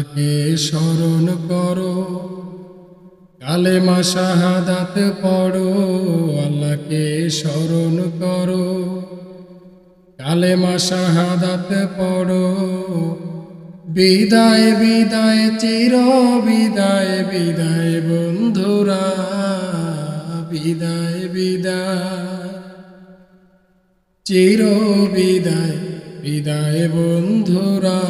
আল্লাহকে স্মরণ করো, কালেমা শাহাদাত পড়ো। আল্লাহকে স্মরণ করো, কালেমা শাহাদাত পড়ো। বিদায় বিদায় চির বিদায় বিদায় বন্ধুরা, বিদায় বিদায় চির বিদায় বিদায় বন্ধুরা।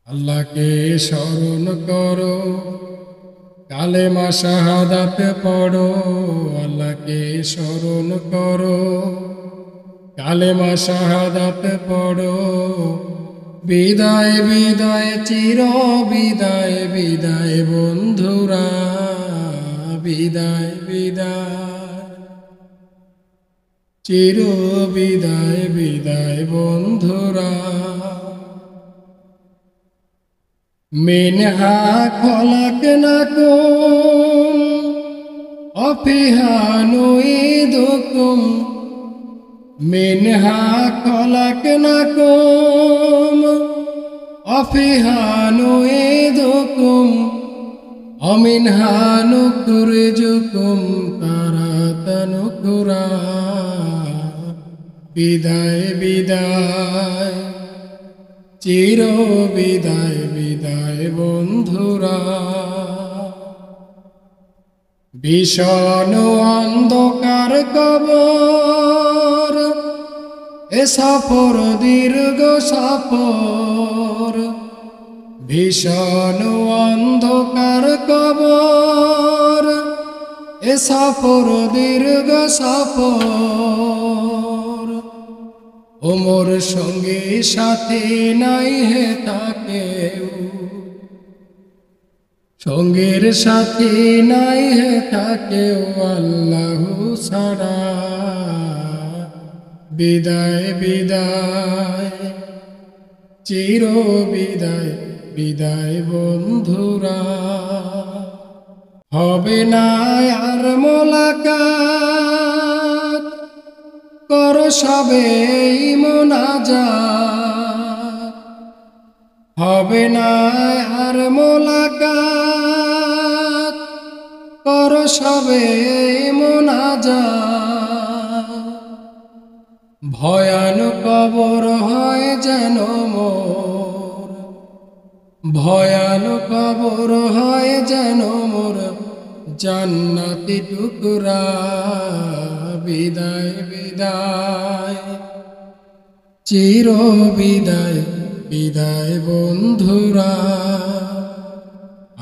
আল্লাহকে স্মরণ করো, কালেমা শাহাদাত পড়ো। আল্লাহকে স্মরণ করো, কালেমা শাহাদাত পড়ো। বিদায় বিদায় চির বিদায় বিদায় বন্ধুরা, বিদায় বিদায় চির বিদায় বিদায় বন্ধুরা। মিনহা খলাকনাকুম ওয়াফিহা নুঈদুকুম, মিনহা খলাকনাকুম ওয়াফিহা নুঈদুকুম ওমিনহা নুখরিজুকুম তারাতান উখরা। বিদায় বিদায় চির বিদায় বিদায় বন্ধুরা। ভীষণ অন্ধকার কবর, এ সফর দীর্ঘ সফর। ভীষণ অন্ধকার কবর, এ সফর দীর্ঘ সফর। ওমর সঙ্গে সাথে নাই হে তাকেও, সঙ্গের সাথে নাই হে তাকেও আল্লাহ ছাড়া। বিদায় বিদায় চির বিদায় বিদায় বন্ধুরা। হবে না আর মোলাকাত, করো সবে মোনাজাত। হবে না আর মোলাকাত, করো সবে মোনাজাত। ভয়ানক কবর হয় যেন মোর, ভয়ানক কবর হয় যেন মোর জান্নাতি টুকরা। বিদায় বিদায় চির বিদায় বিদায় বন্ধুরা।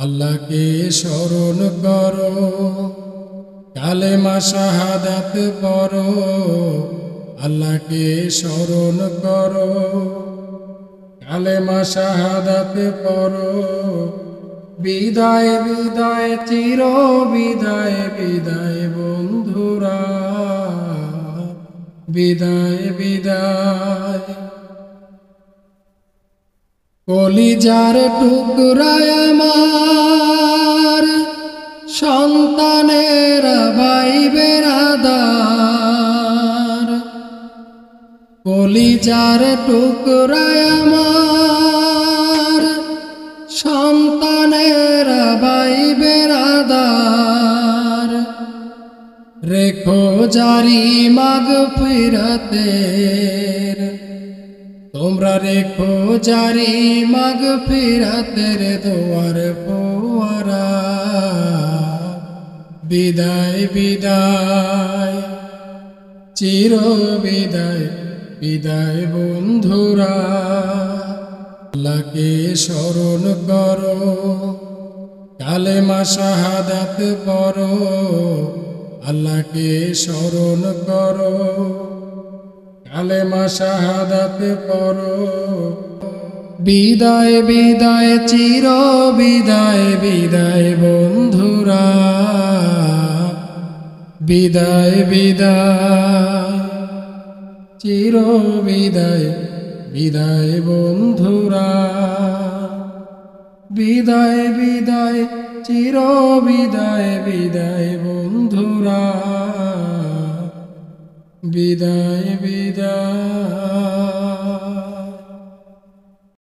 আল্লাহকে স্মরণ করো, কালেমা শাহাদাত পড়ো। আল্লাহকে স্মরণ করো, কালেমা শাহাদাত পড়ো। বিদায় বিদায় চির বিদায় বিদায় বন্ধুরা, বিদায় বিদায়। কলিজার টুকরায় আমার সন্তানের ভাই বেরাদার। কলিজার টুকরায় আমার সন্তানের ভাই বেরাদার। রেখো জারি মাগফিরাতের, তোমরা রেখো জারি মাগফিরাতের দুয়ার ফোয়ারা। বিদায় বিদায় চির বিদায় বিদায় বন্ধুরা। আল্লাহকে স্মরণ করো, কালেমা শাহাদাত পড়ো। আল্লাহকে স্মরণ করো, কালেমা শাহাদাত পড়ো। বিদায় বিদায় চির বিদায় বিদায় বন্ধুরা, বিদায় বিদায় চির বিদায় বিদায় বন্ধুরা। বিদায় বিদায় চির বিদায় বিদায় বন্ধুরা, বিদায় বিদায়।